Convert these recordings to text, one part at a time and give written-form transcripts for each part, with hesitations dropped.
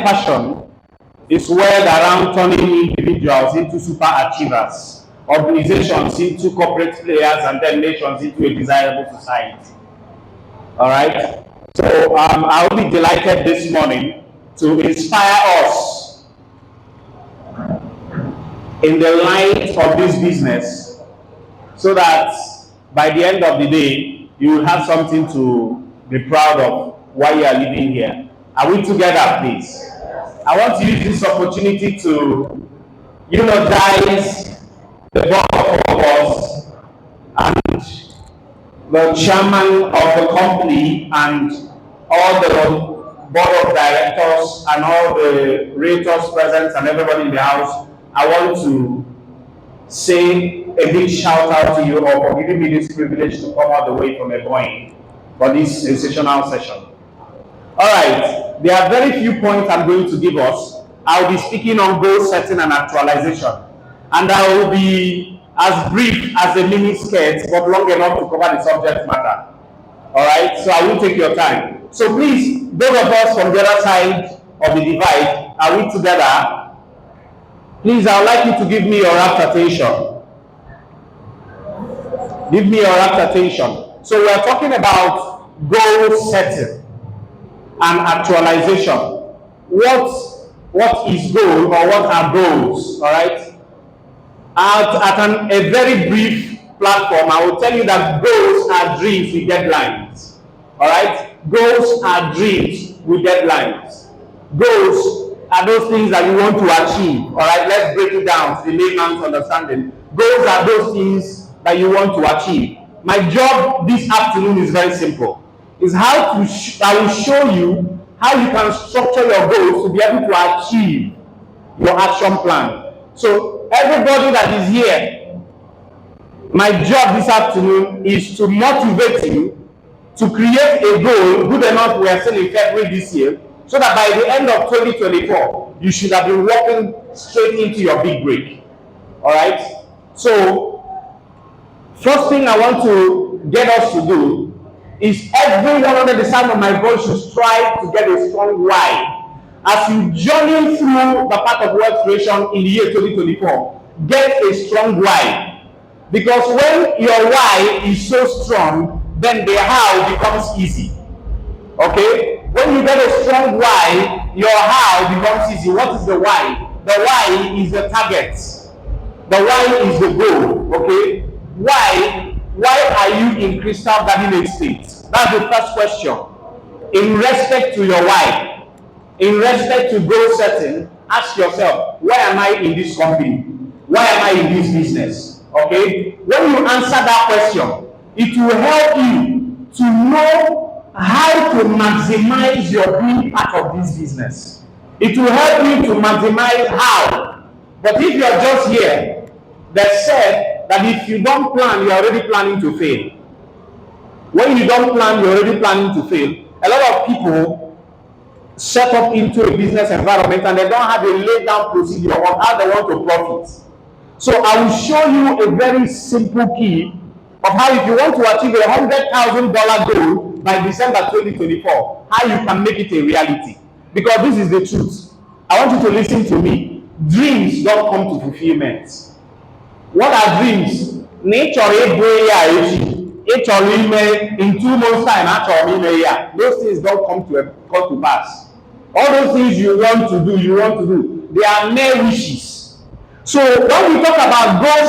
passion is where around turning individuals into super achievers, organizations into corporate players, and then nations into a desirable society. All right. So I'll be delighted this morning to inspire us in the light of this business, so that by the end of the day, you will have something to be proud of while you are living here. Are we together, please? I want to use this opportunity to eulogize the board of us and the chairman of the company and all the board of directors and all the realtors present and everybody in the house. I want to say a big shout out to you all for giving me this privilege to come all the way from Ebonyi for this sensational session. All right, there are very few points I'm going to give us. I'll be speaking on goal setting and actualization, and I will be as brief as a mini skirt, but long enough to cover the subject matter. All right, so I will take your time. So please, those of us from the other side of the divide, are we together? Please, I would like you to give me your rapt attention. Give me your rapt attention. So we are talking about goal setting and actualization. What is goal, or what are goals? All right. At a very brief platform, I will tell you that goals are dreams with deadlines. All right. Goals are dreams with deadlines. Goals are those things that you want to achieve. All right. Let's break it down to the layman's understanding. Goals are those things that you want to achieve. My job this afternoon is very simple. Is how to I will show you how you can structure your goals to be able to achieve your action plan. So everybody that is here, my job this afternoon is to motivate you to create a goal good enough. We are still in February this year, so that by the end of 2024, you should have been walking straight into your big break. All right. So first thing I want to get us to do is everyone under the sound of my voice should strive to get a strong why. As you journey through the path of wealth creation in the year 2024, get a strong why. Because when your why is so strong, then the how becomes easy. Okay? When you get a strong why, your how becomes easy. What is the why? The why is the target. The why is the goal. Okay? Why are you in Crystal Garden Estate? That's the first question. In respect to your why, in respect to goal setting, ask yourself, why am I in this company? Why am I in this business? Okay? When you answer that question, it will help you to know how to maximize your being part of this business. It will help you to maximize how. But if you are just here, they said that if you don't plan, you're already planning to fail. When you don't plan, you're already planning to fail. A lot of people set up into a business environment and they don't have a laid down procedure of how they want to profit. So I will show you a very simple key of how, if you want to achieve a $100,000 goal by December 2024, how you can make it a reality. Because this is the truth. I want you to listen to me. Dreams don't come to fulfillment. What are dreams? Nature in 2 months' time, those things don't come to pass. All those things you want to do, they are mere wishes. So when we talk about goal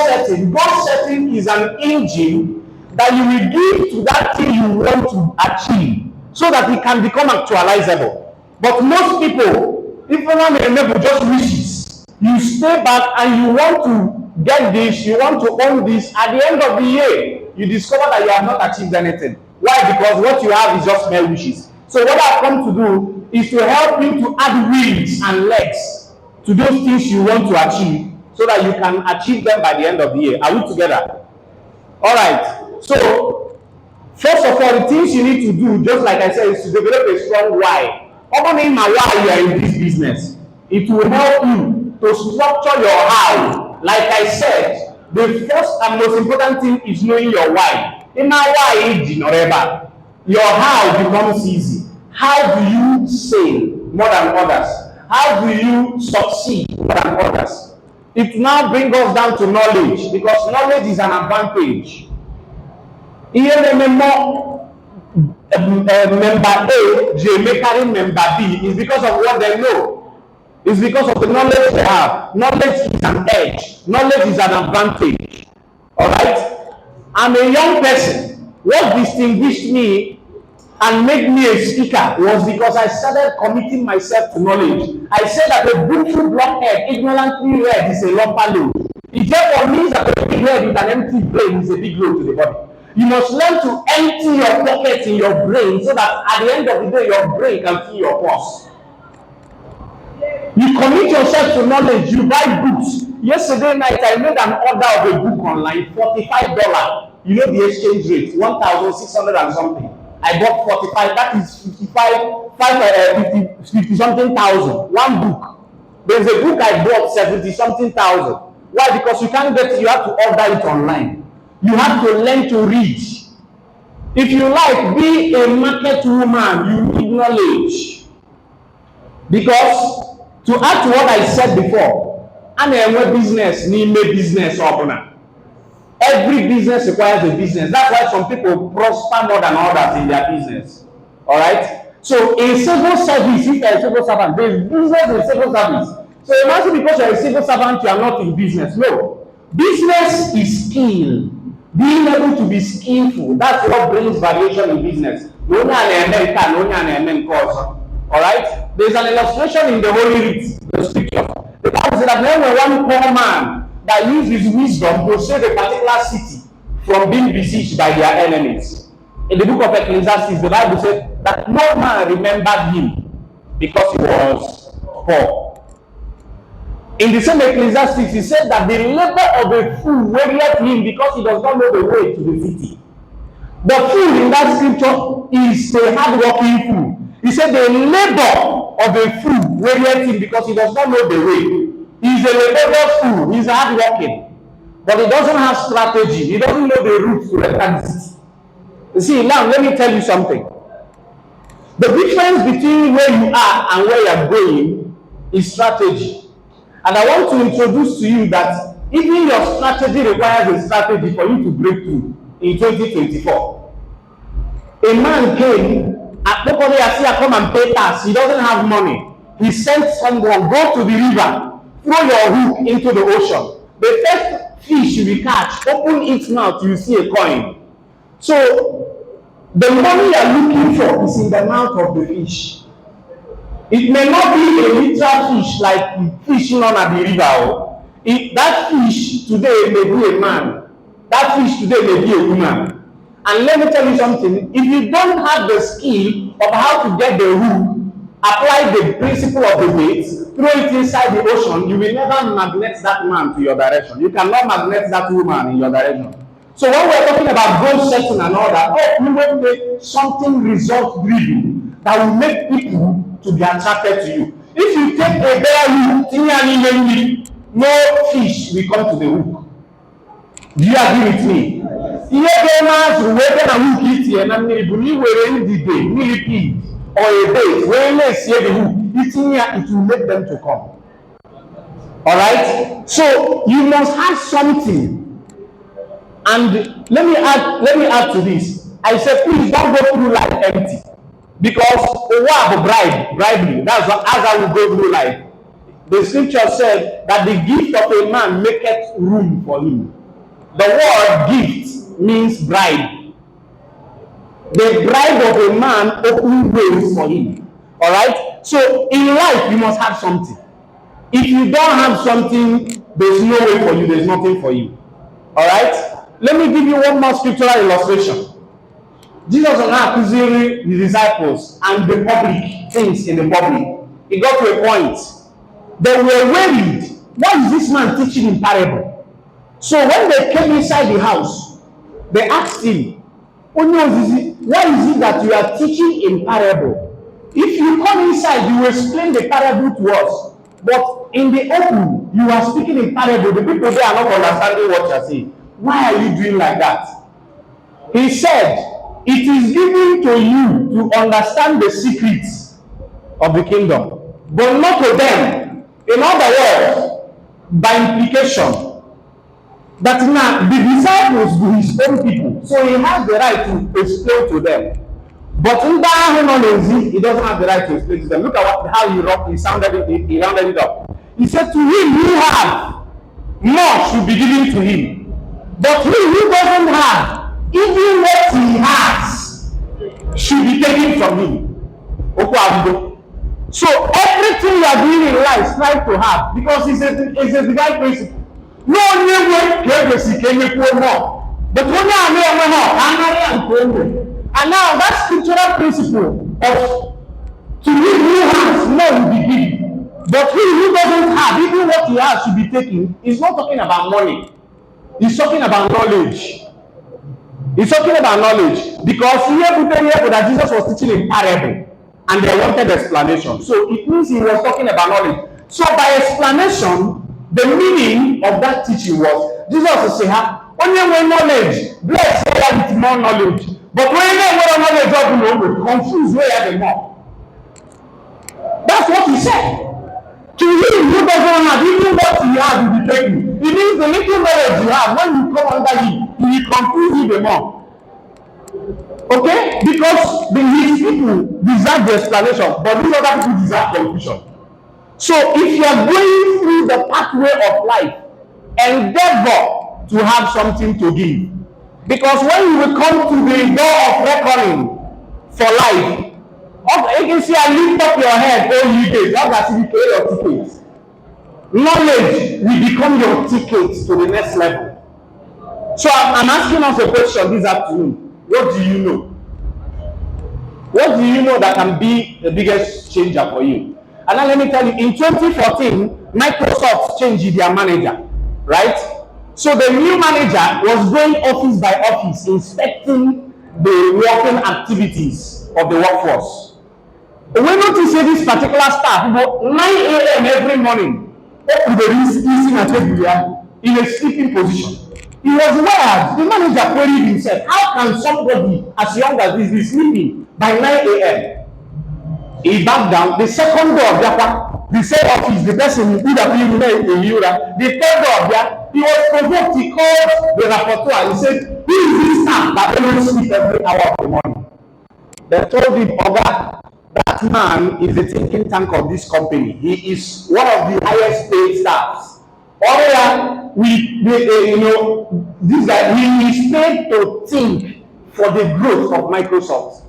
setting is an engine that you will give to that thing you want to achieve, so that it can become actualizable. But most people, if one enable just wishes, you stay back and you want to get this, you want to own this. At the end of the year, you discover that you have not achieved anything. Why? Because what you have is just mere wishes. So what I've come to do is to help you to add wings and legs to those things you want to achieve, so that you can achieve them by the end of the year. Are we together? All right. So first of all, the things you need to do, just like I said, is to develop a strong why. Opening my why you are in this business, it will help you to structure your how. Like I said, the first and most important thing is knowing your why. In my why, your how becomes easy. How do you save more than others? how do you succeed than others? It now brings us down to knowledge, because knowledge is an advantage. Here, member A, J carrying member B is because of what they know. It's because of the knowledge they have. Knowledge is an edge. Knowledge is an advantage. All right? I'm a young person. What distinguished me and made me a speaker was because I started committing myself to knowledge. I said that a beautiful blockhead, ignorantly read, is a lumper load. It therefore means that a big head with an empty brain is a big load to the body. You must learn to empty your pockets in your brain so that at the end of the day, your brain can fill your purse. You commit yourself to knowledge. You buy books. Yesterday night, I made an order of a book online, $45. You know the exchange rate, 1,600 and something. I bought 45. That is 50 something thousand. One book. There's a book I bought 70 something thousand. Why? Because you can't get it. You have to order it online. You have to learn to read. If you like, be a market woman. You need knowledge. Because to add to what I said before, and a business need a business opener. Every business requires a business. That's why some people prosper more than others in their business. All right. So in civil service, if you are a civil servant, there is business in civil service. So imagine because you are a civil servant, you are not in business. No, business is skill. Being able to be skillful, that's what brings variation in business. All right? There's an illustration in the Holy Writ, the scripture. The Bible says that when one poor man that used his wisdom to save a particular city from being besieged by their enemies. In the book of Ecclesiastes, the Bible says that no man remembered him because he was poor. In the same Ecclesiastes, he said that the labor of a fool wearieth him because he does not know the way to the city. The fool in that scripture is a hard-working fool. He said the labor of a fool wearieth him because he does not know the way. He's a laborious fool. He's hard-working. But he doesn't have strategy. He doesn't know the route to enter the city. You see, now let me tell you something. The difference between where you are and where you are going is strategy. And I want to introduce to you that even your strategy requires a strategy for you to break through in 2024. A man came, nobody has seen come and pay tax. He doesn't have money. He sent someone, go to the river, throw your hook into the ocean. The first fish you will catch, open its mouth, you will see a coin. So the money you are looking for is in the mouth of the fish. It may not be a literal fish like fishing on at the river. That fish today may be a man. That fish today may be a woman. And let me tell you something. If you don't have the skill of how to get the hook, apply the principle of the weight, throw it inside the ocean, you will never magnet that man to your direction. You cannot magnet that woman in your direction. So when we're talking about goal setting and all that, we will make something result driven that will make people to be attracted to you. If you take a bear hook, no fish will come to the hook. Do you agree with me? Or a bait, when they see the hook, it will make them to come. All right. So you must have something. And let me add to this. I said, please don't go through life empty. Because bribery, that's as I will go through life. The scripture said that the gift of a man maketh room for him. The word gift means bribe. The bribe of a man opens ways for him. All right? So in life, you must have something. If you don't have something, there's no way for you, there's nothing for you. All right? Let me give you one more scriptural illustration. Jesus was now accusing the disciples and the public, things in the public. It got to a point. They were worried. Why is this man teaching in parable? So when they came inside the house, they asked him, why is it that you are teaching in parable? If you come inside, you will explain the parable to us. But in the open, you are speaking in parable. The people there are not understanding what you are saying. Why are you doing like that? He said, it is given to you to understand the secrets of the kingdom. but not to them. In other words, by implication, that now the disciples were his own people, so he has the right to explain to them. But in that he doesn't have the right to explain to them. Look at how he rounded it up. He said, to him who have, more should be given to him. But he who doesn't have, even what he has, should be taken from him. So everything you are doing in life, strive to have, because it's a divine principle. No one way came more. But when you are more, and now that scriptural principle of to him who has, more will be given. But he who doesn't have, even what he has should be taken, is not talking about money. He's talking about knowledge. He's talking about knowledge. Because here that Jesus was teaching in parable. And they wanted explanation. So it means he was talking about knowledge. So by explanation, the meaning of that teaching was, Jesus will say, only when knowledge, bless with more knowledge. But when knowledge of confused where are the more. That's what he said. To him who doesn't have, even what he has will be taken. It means the little knowledge you have, when you come under him, he will confuse even more. Okay? Because his people deserve the explanation, but these other people deserve confusion. So if you are going through the pathway of life, endeavor to have something to give. Because when you will come to the door of reckoning for life, you can see, I lift up your head, all you days, that's as if you pay your tickets. Knowledge will become your ticket to the next level. So I'm asking us a question this afternoon. What do you know? What do you know that can be the biggest changer for you? And now let me tell you, in 2014, Microsoft changed their manager, right? So the new manager was going office by office, inspecting the working activities of the workforce. We notice this particular staff, 9 a.m. every morning, in a sleeping position. He was wired. The manager queried himself, how can somebody as young as this be sleeping by 9 a.m.? He backed down. The second door of the same office, the person who would have been in Europe, the third door of there, he was provoked. He called the rapporteur and he said, who is this staff that always sleep every hour of the morning? They told him, Oga, that man is the thinking tank of this company. He is one of the highest paid staffs. This guy, he is paid to think for the growth of Microsoft.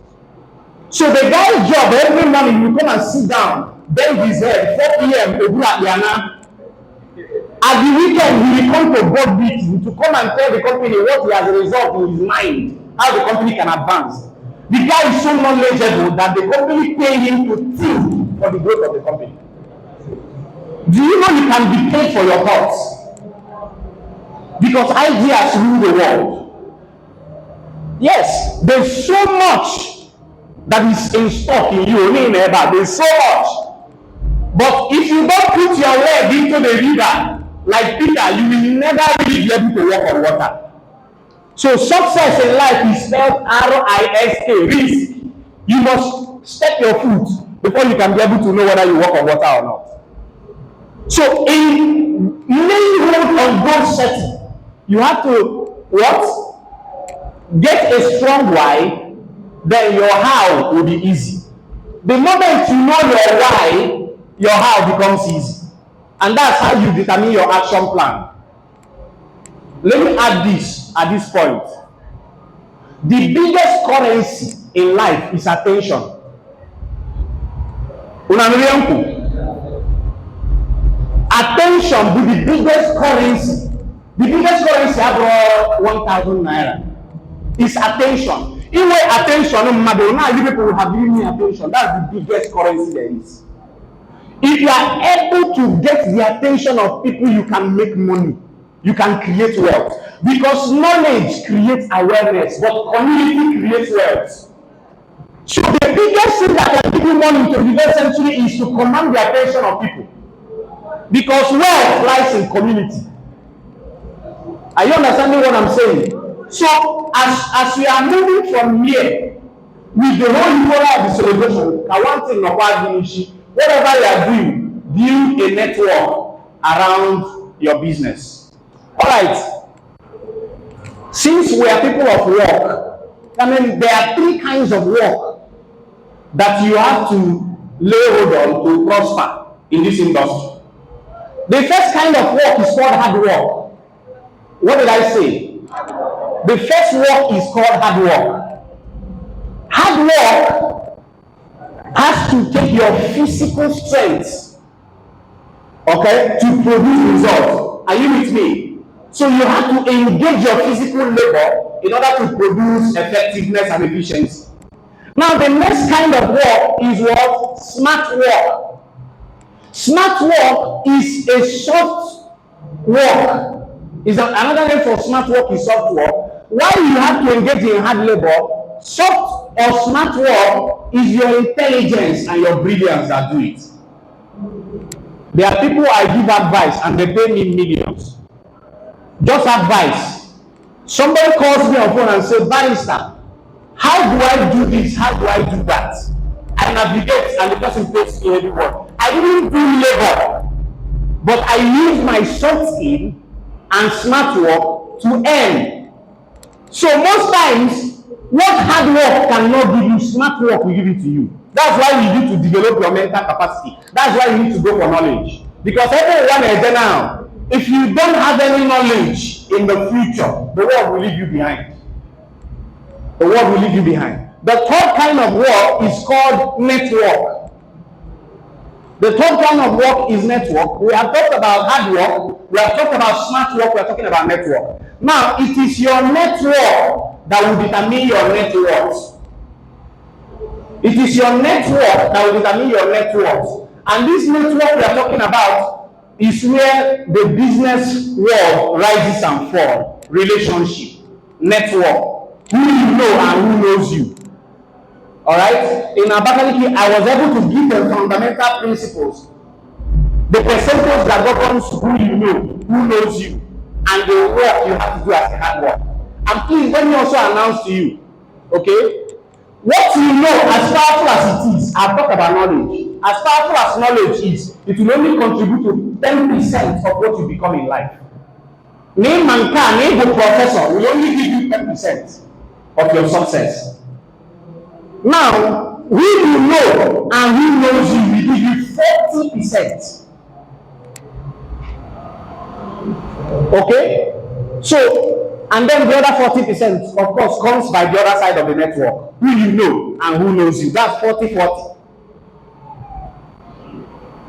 So the guy's job every morning, you come and sit down, bend his head, 4 p.m. to do at the weekend, he will come to board meeting to come and tell the company what he has resolved in his mind, how the company can advance. The guy is so knowledgeable that the company pay him to think for the growth of the company. Do you know you can be paid for your thoughts? Because ideas rule the world. Yes, there's so much that is in stock in you. There's so much. But if you don't put your leg into the river, like Peter, you will never really be able to walk on water. So success in life is spelled R-I-S-K, risk. You must step your foot before you can be able to know whether you walk on water or not. So in laying hold on God's setting, you have to what? Get a strong why, then your how will be easy. The moment you know your why, your how becomes easy. And that's how you determine your action plan. Let me add this at this point. The biggest currency in life is attention. Attention be the biggest currency. The biggest currency abroad 1,000 naira is attention. Even attention, now you people have given me attention. That's the biggest currency there is. If you are able to get the attention of people, you can make money. You can create wealth. Because knowledge creates awareness, but community creates wealth. So the biggest thing that can give you money to the 21st century is to command the attention of people. Because wealth lies in community. Are you understanding what I'm saying? So as we are moving from here with the whole era of the celebration, I want to know whatever you are doing, build a network around your business. All right. Since we are people of work, I mean, there are three kinds of work that you have to lay hold on to prosper in this industry. The first kind of work is called hard work. What did I say? The first work is called hard work. Hard work has to take your physical strength, okay, to produce results. Are you with me? So you have to engage your physical labor in order to produce effectiveness and efficiency. Now the next kind of work is what? Smart work. Smart work is a soft work. Is another name for smart work is soft work. While you have to engage in hard labor, soft or smart work is your intelligence and your brilliance that do it. There are people I give advice and they pay me millions. Just advice. Somebody calls me on phone and says, "Barrister, how do I do this? How do I do that?" I navigate and the person pays me every word. I didn't do labor, but I use my soft skill and smart work to earn. So most times, what hard work cannot give you, smart work will give it to you. That's why you need to develop your mental capacity. That's why you need to go for knowledge. Because everyone is there now. If you don't have any knowledge in the future, the world will leave you behind. The world will leave you behind. The third kind of work is called network. The third kind of work is network. We have talked about hard work, we have talked about smart work, we are talking about network. Now, it is your network that will determine your net worth. It is your network that will determine your net worth. And this network we are talking about is where the business world rises and falls. Relationship, network, who you know and who knows you. All right. In Abakaliki, I was able to give the fundamental principles, the percentage that governs who you know, who knows you, and the work you have to do as a hard work. And please let me also announce to you, okay, what you know, as powerful as it is, I've talked about knowledge. As powerful as knowledge is, it will only contribute to 10% of what you become in life. Name manka, name the professor will only give you 10% of your success. Now, who you know and who knows you will give you 40%. Okay? So, and then the other 40%, of course, comes by the other side of the network. Who you know and who knows you. That's 40-40.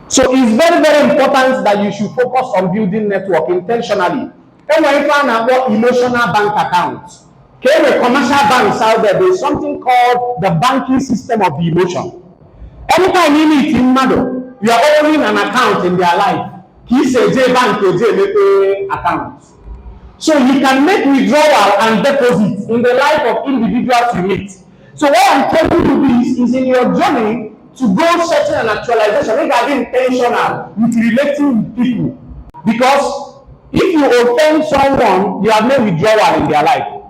So it's very, very important that you should focus on building network intentionally. And when you find out what emotional bank accounts, okay, the commercial banks out there, there's something called the banking system of the emotion. Anytime you meet in Mado, you are owning an account in their life. He says, J bank, J account. So you can make withdrawal and deposit in the life of individuals you meet. So what I'm telling you is in your journey to go searching an actualization, make it intentional with relating with people. Because if you offend someone, you have made withdrawal in their life.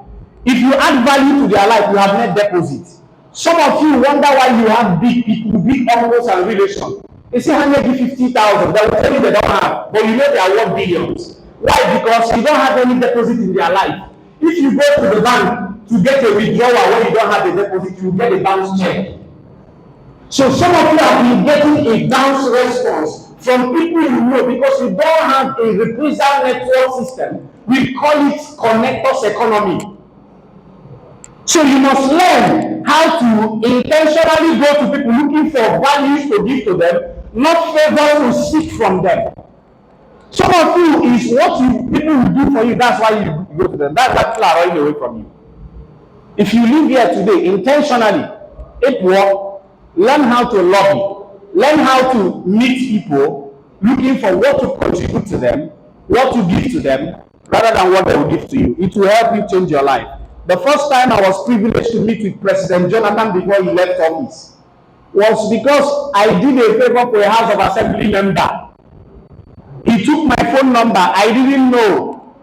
If you add value to their life, you have made deposit. Some of you wonder why you have big people, big uncles and relations. They say 150,000, they will tell you they don't have, but you know they are worth billions. Why? Because you don't have any deposit in their life. If you go to the bank to get a withdrawal when you don't have a deposit, you get a bounce check. So some of you have been getting a bounce response from people you know because you don't have a reprisal network system. We call it connectors economy. So you must learn how to intentionally go to people looking for values to give to them, not favors to seek from them. Some of you is what people will do for you, that's why you go to them. That's why people are running away from you. If you live here today intentionally, it work, learn how to lobby, learn how to meet people, looking for what to contribute to them, what to give to them, rather than what they will give to you. It will help you change your life. The first time I was privileged to meet with President Jonathan before he left office was because I did a favor for a House of Assembly member. He took my phone number. I didn't know.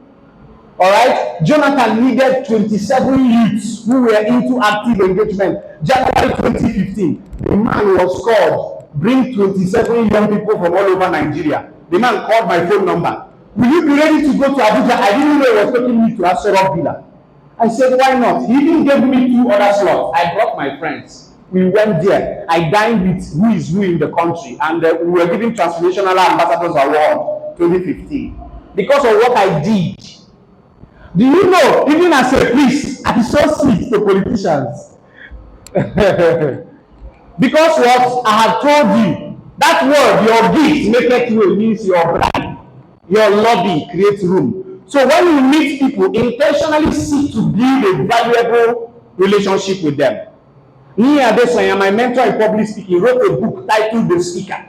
All right. Jonathan needed 27 youths who were into active engagement. January 2015, the man was called bring 27 young people from all over Nigeria. The man called my phone number. Will you be ready to go to Abuja? I didn't know he was taking me to Asoro Villa. I said, why not? He even gave me 2 other slots. I brought my friends. We went there. I dined with who is who in the country, and we were given Transformational Ambassadors Award 2015 because of what I did. Do you know, even as a priest, I so sweet to politicians. Because what I had told you, that word, your gift, make it means your brand, your lobby creates room. So when you meet people, intentionally seek to build a valuable relationship with them. Me Adesanya, my mentor in public speaking, wrote a book titled The Speaker.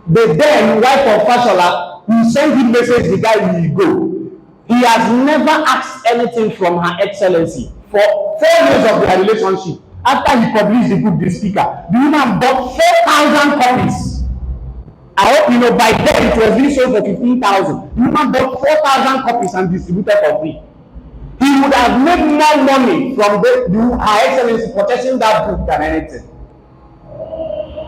The then wife of Fashola, who sent him message, the guy will go. He has never asked anything from Her Excellency for 4 years of their relationship. After he published the book, The Speaker, the woman bought 4,000 copies. I hope you know by then it was being sold for 15,000. The woman bought 4,000 copies and distributed for free. He would have made more money from Her Excellency purchasing that book than anything.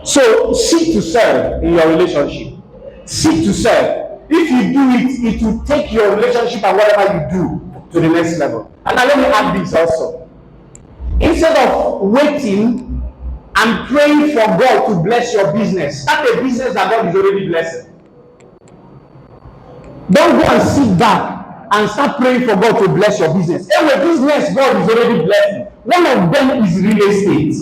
So seek to serve in your relationship. Seek to serve. If you do it, it will take your relationship and whatever you do to the next level. And now let me add this also. Instead of waiting and praying for God to bless your business, start a business that God is already blessing. Don't go and sit back and start praying for God to bless your business. Anyway, business God is already blessing. One of them is real estate.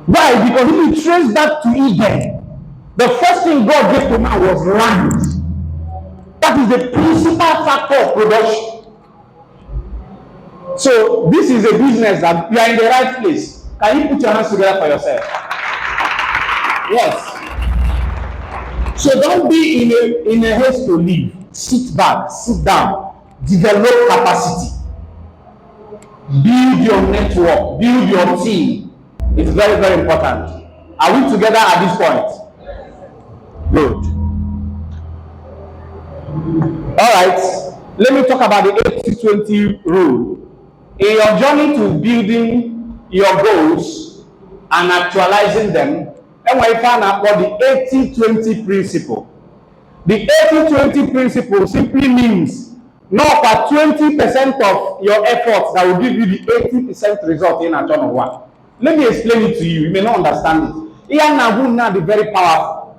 Why? Because if you trace back to Eden, the first thing God gave to man was land. That is the principal factor of production. So this is a business that you are in the right place. Can you put your hands together for yourself? Yes. So don't be in a haste to leave. Sit back, sit down, develop capacity, build your network, build your team. It's very, very important. Are we together at this point? Good. All right. Let me talk about the 80-20 rule. In your journey to building your goals and actualizing them, and we find out what the 80-20 principle. The 80-20 principle simply means not about 20% of your efforts that will give you the 80% result in a turn of one. Let me explain it to you. You may not understand it. Here now be very powerful.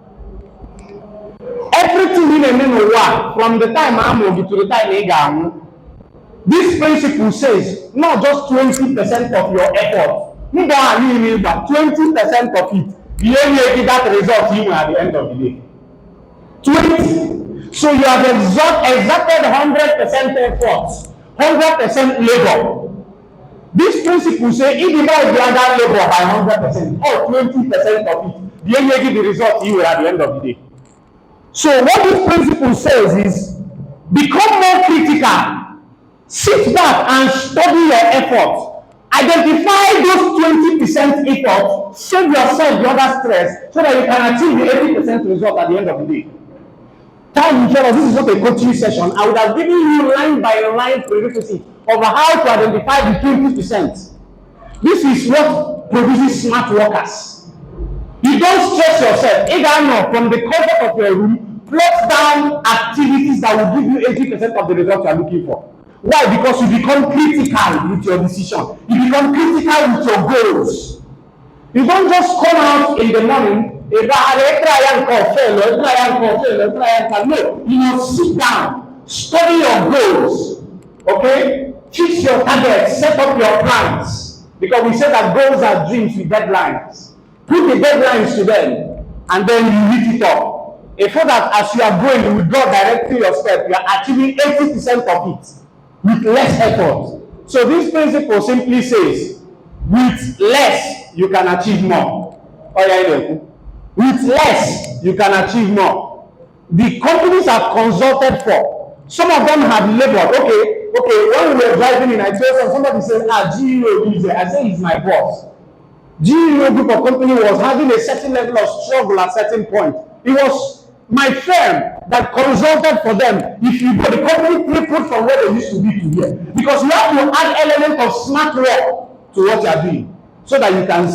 Everything in a minute from the time I'm moving to the time I this principle says not just 20% of your effort. You don't need but 20% of it. You only get that result you at the end of the day. 20. So you have exacted 100% effort, 100% labor. This principle says if you divide the other labor by 100% or 20% of it, you only get the result you at the end of the day. So what this principle says is become more critical. Sit back and study your effort. Identify those 20% effort, save yourself the other stress so that you can achieve the 80% result at the end of the day. Time in this is not a coaching session. I would have given you line by line prerequisite of how to identify the 20%. This is what produces smart workers. You don't stress yourself. Either from the comfort of your room, plot down activities that will give you 80% of the result you are looking for. Why? Because you become critical with your decision. You become critical with your goals. You don't just come out in the morning, no, you must sit down, study your goals, okay? Fix your targets, set up your plans. Because we said that goals are dreams with deadlines. Put the deadlines to them, and then you meet it up. If so that as you are going with God directing your step, you are achieving 80% of it with less effort. So this principle simply says, with less, you can achieve more. With less, you can achieve more. The companies I've consulted for, some of them have labored. Okay, when we were driving in, I told somebody said, GEO is there. I said, he's my boss. GEO group of company was having a certain level of struggle at a certain point. It was my firm that consulted for them. If you go, the company tripled from where they used to be to here. Because you have to add element of smart work to what you are doing so that you can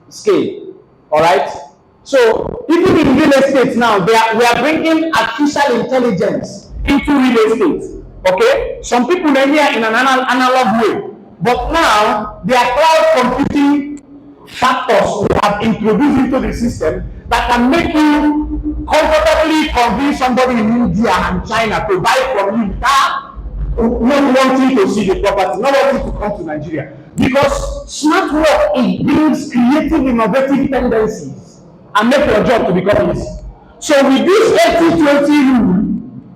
scale. All right. So even in real estate now, we are bringing artificial intelligence into real estate. Okay. Some people are here in an analog way, but now there are cloud computing factors we have introduced into the system that can make you comfortably convince somebody in India and China to buy from you without not wanting to see the property, not wanting to come to Nigeria. Because smart work, it brings creative, innovative tendencies and make your job to become easy. So with this 80-20 rule,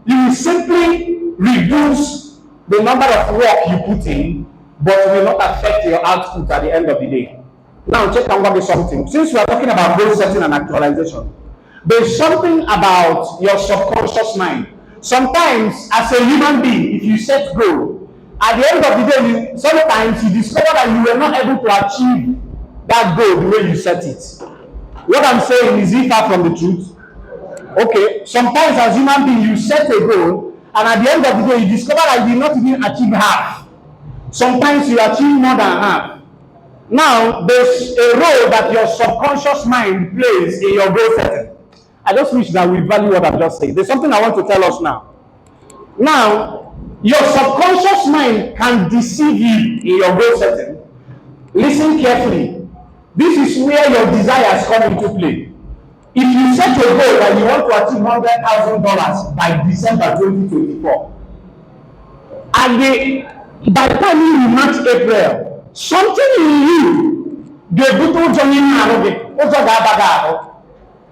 you will simply reduce the number of work you put in, but it will not affect your output at the end of the day. Now check out something. Since we are talking about goal setting and actualization, there's something about your subconscious mind. Sometimes, as a human being, if you set goal, at the end of the day, sometimes you discover that you were not able to achieve that goal the way you set it. What I'm saying is it far from the truth? Okay, sometimes as human being, you set a goal, and at the end of the day, you discover that you did not even achieve half. Sometimes you achieve more than half. Now, there's a role that your subconscious mind plays in your goal setting. I just wish that we value what I've just said. There's something I want to tell us now. Now, your subconscious mind can deceive you in your goal setting. Listen carefully. This is where your desires come into play. If you set a goal that you want to achieve $100,000 by December 2024, and by the time you match April, something in you,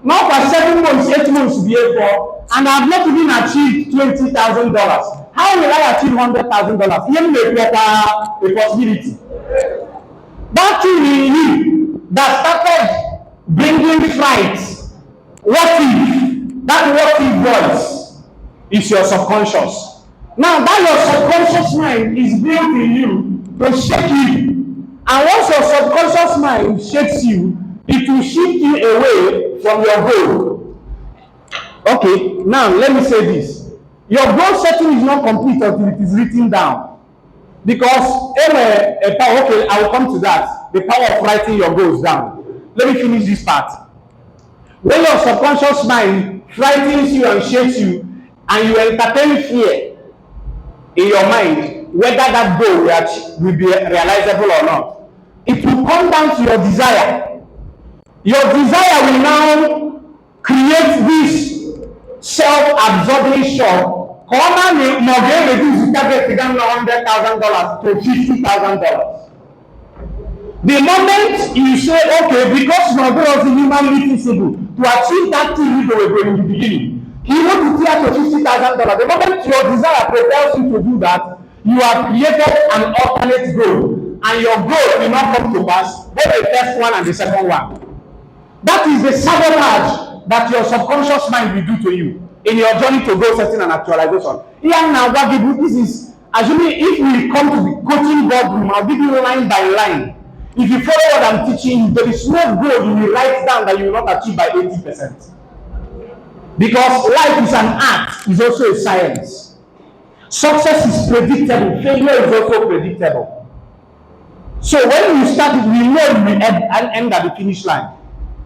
now for 7 months, 8 months before, and I have not even achieved $20,000. How will I achieve $100,000? Here may be a possibility. That thing in you that started bringing fright. What if? That what if voice is your subconscious. Now that your subconscious mind is built in you to shake you. And once your subconscious mind shakes you, it will shift you away from your goal. Okay, now let me say this. Your goal setting is not complete until it is written down. Because, okay, I will come to that. The power of writing your goals down. Let me finish this part. When your subconscious mind frightens you and shakes you, and you entertain fear in your mind, whether that goal will be realizable or not, it will come down to your desire. Your desire will now create this self-absorbing shock. Come on, reduce the target from $100,000 to $50,000. The moment you say, okay, because your goal is humanly feasible to achieve that thing you were going in the beginning, you want to clear to $50,000. The moment your desire propels you to do that, you have created an alternate goal, and your goal will not come to pass, both the first one and the second one. That is the sabotage that your subconscious mind will do to you in your journey to goal setting and actualization. Here now, this is, assuming if we come to the coaching boardroom, I'll give you line by line. If you follow what I'm teaching you, there is no goal you will write down that you will not achieve by 80%. Because life is an art, it's also a science. Success is predictable, failure is also predictable. So when you start it, we know you will end at the finish line.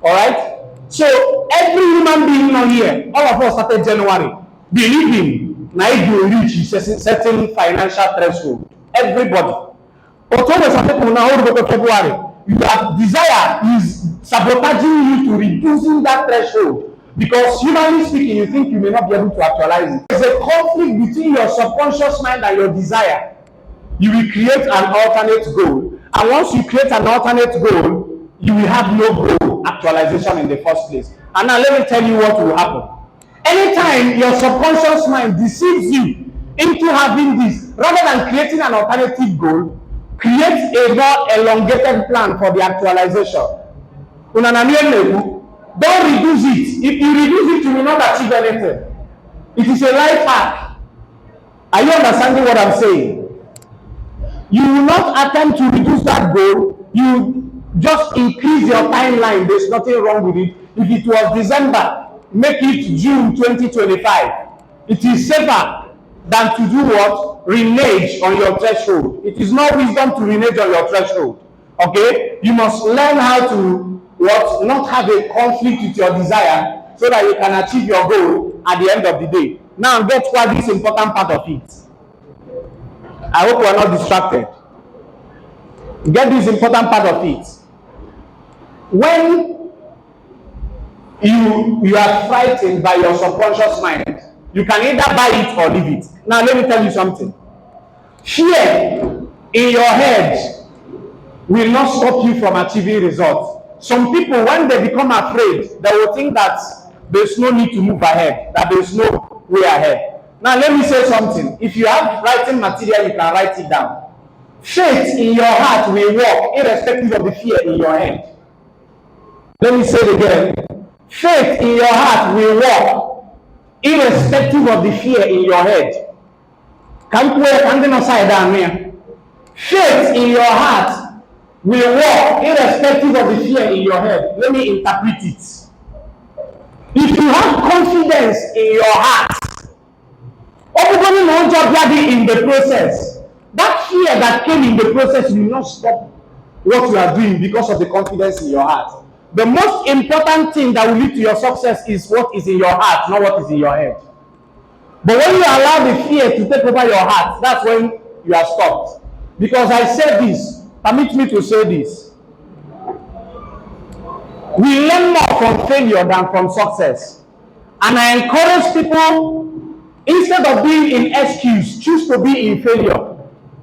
Alright? So every human being on here, all of us started January, believing now you will reach a certain financial threshold. Everybody. October, some people now hold to February. Your desire is sabotaging you to reducing that threshold. Because humanly speaking, you think you may not be able to actualize it. There's a conflict between your subconscious mind and your desire. You will create an alternate goal. And once you create an alternate goal, you will have no goal actualization in the first place. And now let me tell you what will happen. Anytime your subconscious mind deceives you into having this, rather than creating an alternative goal, create a more elongated plan for the actualization. Don't reduce it. If you reduce it, you will not achieve anything. It is a life hack. Are you understanding what I'm saying? You will not attempt to reduce that goal. You just increase your timeline. There's nothing wrong with it. If it was December, make it June 2025. It is safer than to do what? Renege on your threshold. It is not wisdom to renege on your threshold. Okay? You must learn how to what? Not have a conflict with your desire so that you can achieve your goal at the end of the day. Now get what this important part of it. I hope you are not distracted. Get this important part of it. When you are frightened by your subconscious mind, you can either buy it or leave it. Now let me tell you something. Fear in your head will not stop you from achieving results. Some people, when they become afraid, they will think that there's no need to move ahead, that there's no way ahead. Now let me say something. If you have writing material, you can write it down. Faith in your heart will work irrespective of the fear in your head. Let me say it again. Faith in your heart will work irrespective of the fear in your head. Faith in your heart will work irrespective of the fear in your head. Let me interpret it. If you have confidence in your heart, everybody knows you're in the process. That fear that came in the process will not stop what you are doing because of the confidence in your heart. The most important thing that will lead to your success is what is in your heart, not what is in your head. But when you allow the fear to take over your heart, that's when you are stopped. Because I said this, permit me to say this. We learn more from failure than from success. And I encourage people, instead of being in excuse, choose to be in failure.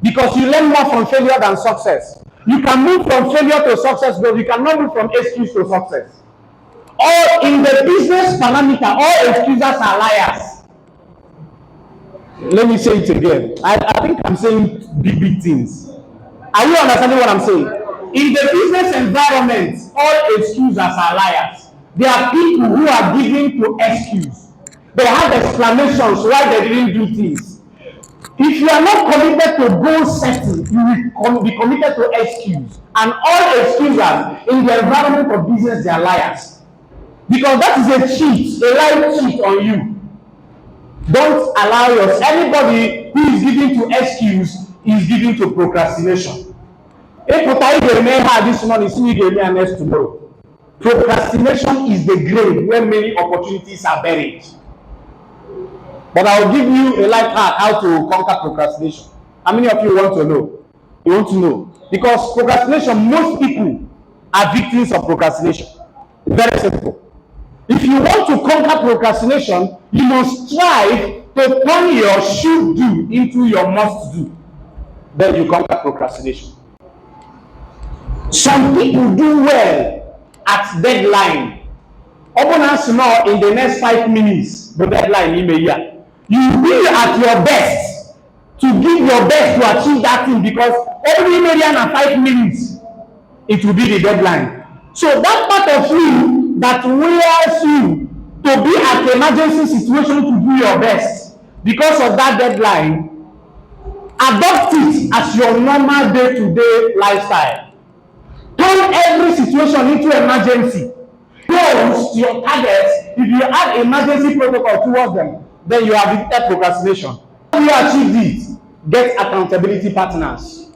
Because you learn more from failure than success. You can move from failure to success, but you cannot move from excuse to success. Or in the business parameter, all excusers are liars. Let me say it again. I think I'm saying big things. Are you understanding what I'm saying? In the business environment, all excusers are liars. There are people who are giving to excuse. They have explanations why they didn't do things. If you are not committed to goal setting, you will be committed to excuse. And all excusers in the environment of business, they are liars. Because that is a cheat, a lie cheat on you. Don't allow yourself. Anybody who is giving to excuse is giving to procrastination. If what I get this morning, see you get me next tomorrow. Procrastination is the grave where many opportunities are buried. But I will give you a life hack how to conquer procrastination. How many of you want to know? You want to know? Because procrastination, most people are victims of procrastination. Very simple. If you want to conquer procrastination, you must strive to turn your should do into your must do. Then you conquer procrastination. Some people do well at deadline. Open us now in the next 5 minutes, the deadline in a year. You will be at your best to give your best to achieve that thing, because every million and 5 minutes it will be the deadline. So that part of you that wears you to be at the emergency situation to do your best because of that deadline, adopt it as your normal day-to-day lifestyle. Turn every situation into emergency. Goals to your targets. If you add emergency protocol towards them, then you have defeated procrastination. How do you achieve it? Get accountability partners.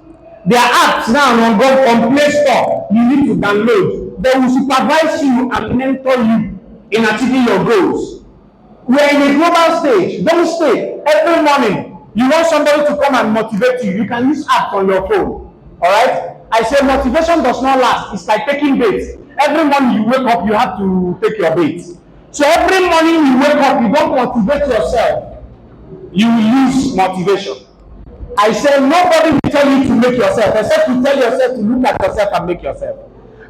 There are apps now on Play Store you need to download. They will supervise you and mentor you in achieving your goals. We are in a global stage. Don't stay. Every morning, you want somebody to come and motivate you. You can use apps on your phone. Alright? I say motivation does not last. It's like taking baits. Every morning you wake up, you have to take your baits. So every morning you wake up, you don't motivate yourself. You will lose motivation. I say nobody will tell you to make yourself, except to tell yourself to look at yourself and make yourself.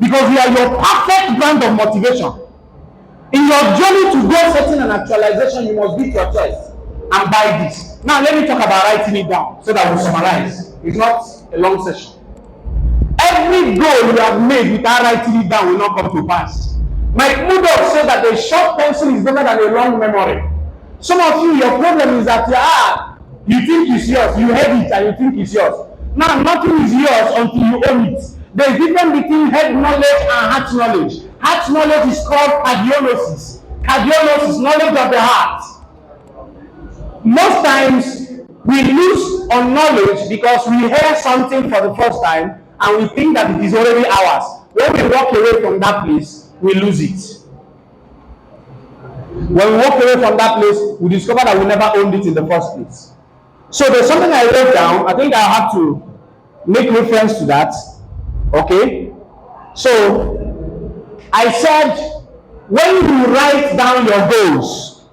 Because you are your perfect brand of motivation. In your journey to goal setting and actualization, you must beat your chest and buy this. Now let me talk about writing it down so that we summarize. It's not a long session. Every goal you have made without writing it down will not come to pass. Mike Murdoch said that a short pencil is better than a long memory. Some of you, your problem is that you think it's yours, you have it and you think it's yours. Now nothing is yours until you own it. There is difference between head knowledge and heart knowledge. Heart knowledge is called cardiology. Cardiology, knowledge of the heart. Most times we lose on knowledge because we hear something for the first time and we think that it is already ours. When we walk away from that place, we lose it. When we walk away from that place, we discover that we never owned it in the first place. So there's something I wrote down. I think I have to make reference to that. Okay? So I said, when you write down your goals,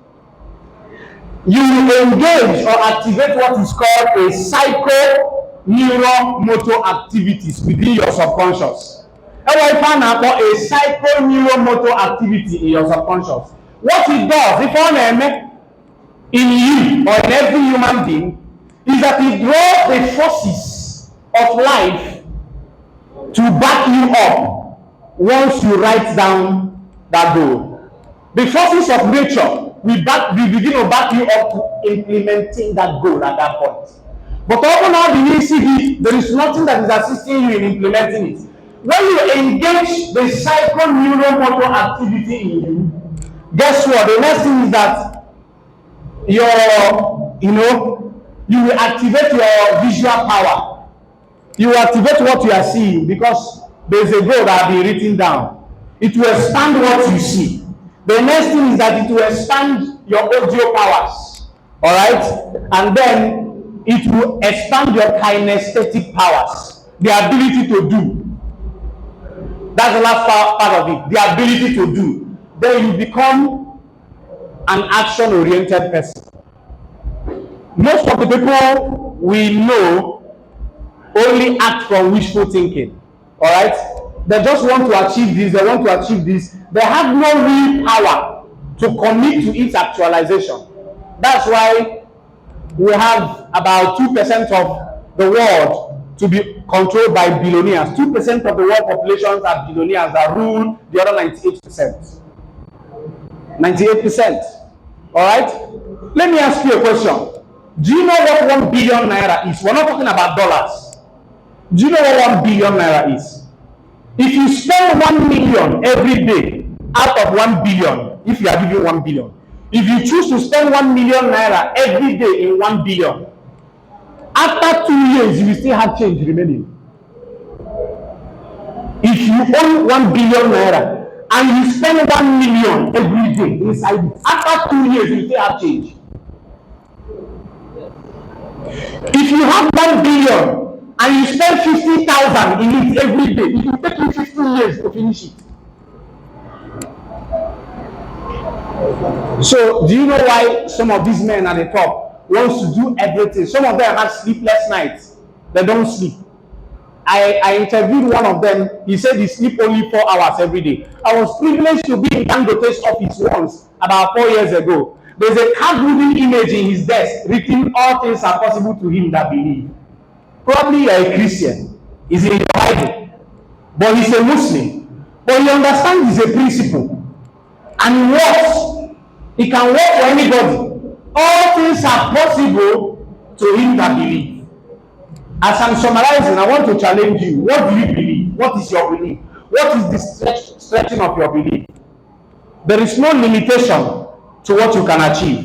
you will engage or activate what is called a psycho-neuromotor activities within your subconscious. And what I found out about a psycho-neuromotor activity in your subconscious. What it does, if on in you or in every human being, is that it draws the forces of life to back you up once you write down that goal. The forces of nature we begin to back you up to implementing that goal at that point. But often now the ECD, there is nothing that is assisting you in implementing it. When you engage the psycho-neuromotor activity in you, guess what? The next thing is that you will activate your visual power. You will activate what you are seeing because there is a goal that will be written down. It will expand what you see. The next thing is that it will expand your audio powers. Alright? And then it will expand your kinesthetic powers. The ability to do. That's the last part of it. The ability to do. Then you become an action-oriented person. Most of the people we know only act from wishful thinking. Alright? They just want to achieve this, they want to achieve this. They have no real power to commit to its actualization. That's why we have about 2% of the world to be controlled by billionaires. 2% of the world populations are billionaires that rule the other 98%. 98%. Alright? Let me ask you a question. Do you know what 1 billion naira is? We're not talking about dollars. Do you know what 1 billion naira is? If you spend 1 million every day out of 1 billion, if you are giving 1 billion, if you choose to spend 1 million naira every day in 1 billion, after 2 years, you will still have change remaining. If you own 1 billion naira and you spend 1 million every day inside it, after 2 years, you will still have change. If you have 1 billion and you spend 50,000 in it every day, it will take you 15 years to finish it. So, do you know why some of these men at the top wants to do everything? Some of them have sleepless nights. They don't sleep. I interviewed one of them. He said he sleep only 4 hours every day. I was privileged to be in Dangote's office once, about 4 years ago. There's a card-moving image in his desk written, "All things are possible to him that believe." Probably you're a Christian. It's in the Bible. But he's a Muslim. But he understands it's a principle. And it works. It can work for anybody. All things are possible to him that believe. As I'm summarizing, I want to challenge you. What do you believe? What is your belief? What is the stretching of your belief? There is no limitation to what you can achieve.